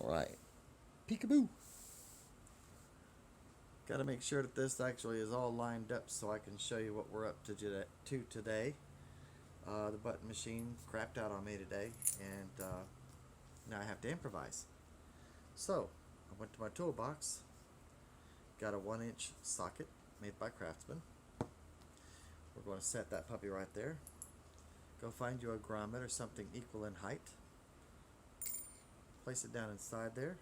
Alright, peekaboo! Got to make sure that this actually is all lined up so I can show you what we're up to today. The button machine crapped out on me today, and now I have to improvise. So, I went to my toolbox, got a 1-inch socket made by Craftsman. We're going to set that puppy right there. Go find you a grommet or something equal in height. Place it down inside there.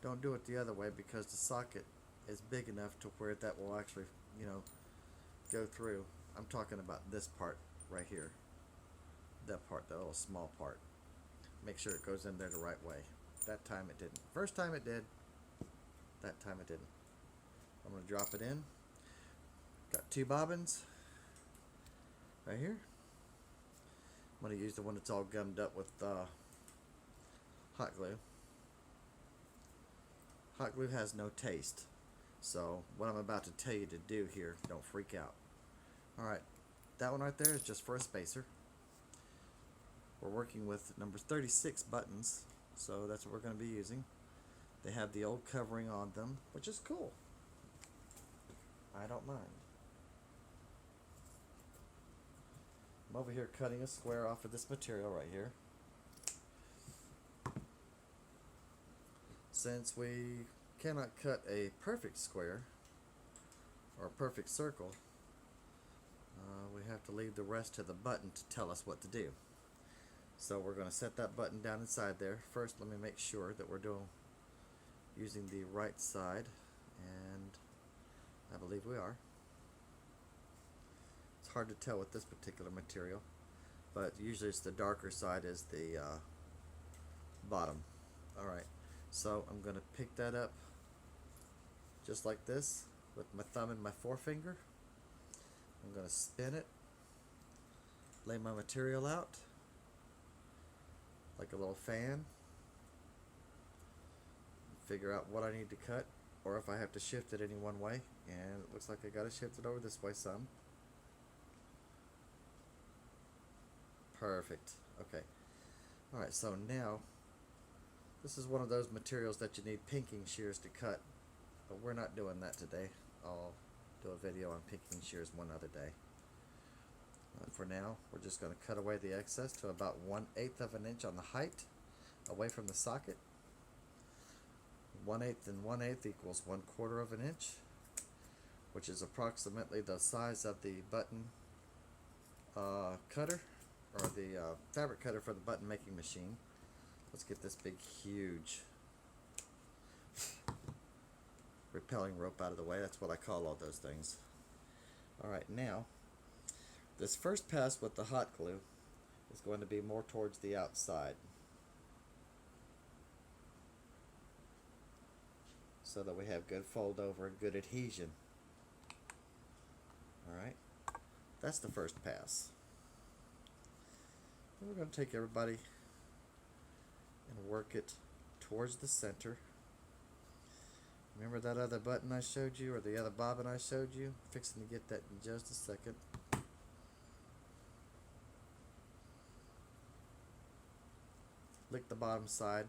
Don't do it the other way because the socket is big enough to where that will actually, go through. I'm talking about this part right here. That part, that little small part. Make sure it goes in there the right way. That time it didn't. First time it did. That time it didn't. I'm going to drop it in. Got 2 bobbins right here. I'm going to use the one that's all gummed up with hot glue. Hot glue has no taste, so what I'm about to tell you to do here, don't freak out. Alright, that one right there is just for a spacer. We're working with number 36 buttons, so that's what we're going to be using. They have the old covering on them, which is cool. I don't mind. I'm over here cutting a square off of this material right here. Since we cannot cut a perfect square or a perfect circle, we have to leave the rest to the button to tell us what to do. So we're going to set that button down inside there. First, let me make sure that we're using the right side, and I believe we are. It's hard to tell with this particular material, but usually it's the darker side is the bottom. Alright, so I'm going to pick that up just like this with my thumb and my forefinger. I'm going to spin it, lay my material out like a little fan, figure out what I need to cut, or if I have to shift it any one way, and it looks like I got to shift it over this way some. Perfect. Okay. Alright, so now this is one of those materials that you need pinking shears to cut, but we're not doing that today. I'll do a video on pinking shears one other day. For now, we're just going to cut away the excess to about 1/8 of an inch on the height away from the socket. 1/8 and 1/8 equals 1/4 of an inch, which is approximately the size of the button cutter, or the fabric cutter for the button making machine. Let's get this big, huge repelling rope out of the way. That's what I call all those things. Alright, now this first pass with the hot glue is going to be more towards the outside, so that we have good fold over and good adhesion. Alright, that's the first pass. And we're going to take everybody and work it towards the center. Remember that other button I showed you, or the other bobbin I showed you? Fixing to get that in just a second. Lick the bottom side,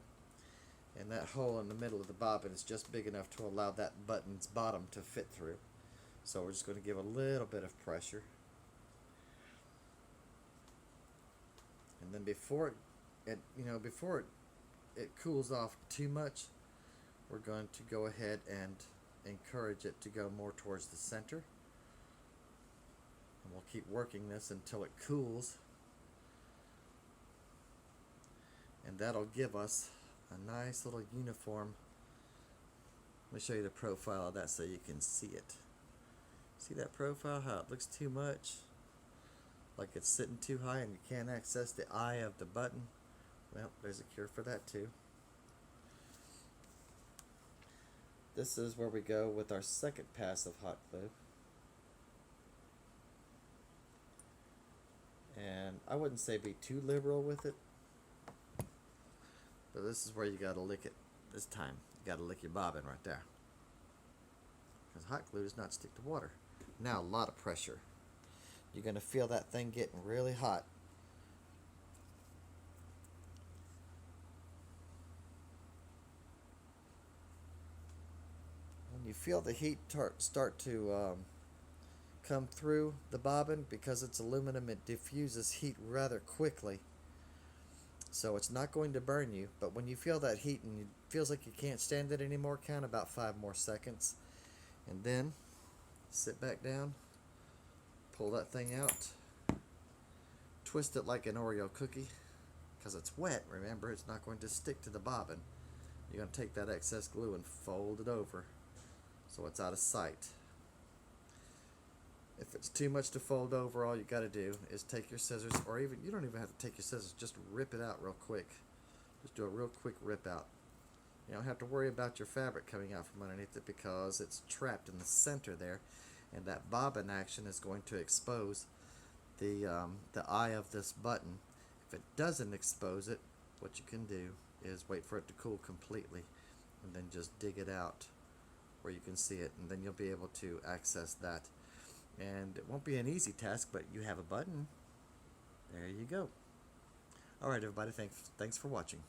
and that hole in the middle of the bobbin is just big enough to allow that button's bottom to fit through. So we're just going to give a little bit of pressure, and then before it cools off too much, we're going to go ahead and encourage it to go more towards the center, and we'll keep working this until it cools, and that'll give us a nice little uniform. Let me show you the profile of that so you can see it. See that profile, how it looks too much, like it's sitting too high and you can't access the eye of the button? Well, there's a cure for that too. This is where we go with our second pass of hot glue. And I wouldn't say be too liberal with it, but this is where you gotta lick it this time. You gotta lick your bobbin right there, because hot glue does not stick to water. Now, a lot of pressure. You're gonna feel that thing getting really hot. you feel the heat start to come through the bobbin, because it's aluminum, it diffuses heat rather quickly. So it's not going to burn you, but when you feel that heat and it feels like you can't stand it anymore, count about 5 more seconds. And then sit back down, pull that thing out, twist it like an Oreo cookie, because it's wet, remember, it's not going to stick to the bobbin. You're going to take that excess glue and fold it over so it's out of sight. If it's too much to fold over, all you got to do is take your scissors, or even, you don't even have to take your scissors, just rip it out real quick. Just do a real quick rip out. You don't have to worry about your fabric coming out from underneath it, because it's trapped in the center there, and that bobbin action is going to expose the eye of this button. If it doesn't expose it, what you can do is wait for it to cool completely and then just dig it out where you can see it, and then you'll be able to access that. And it won't be an easy task, but you have a button. There you go. Alright everybody, thanks for watching.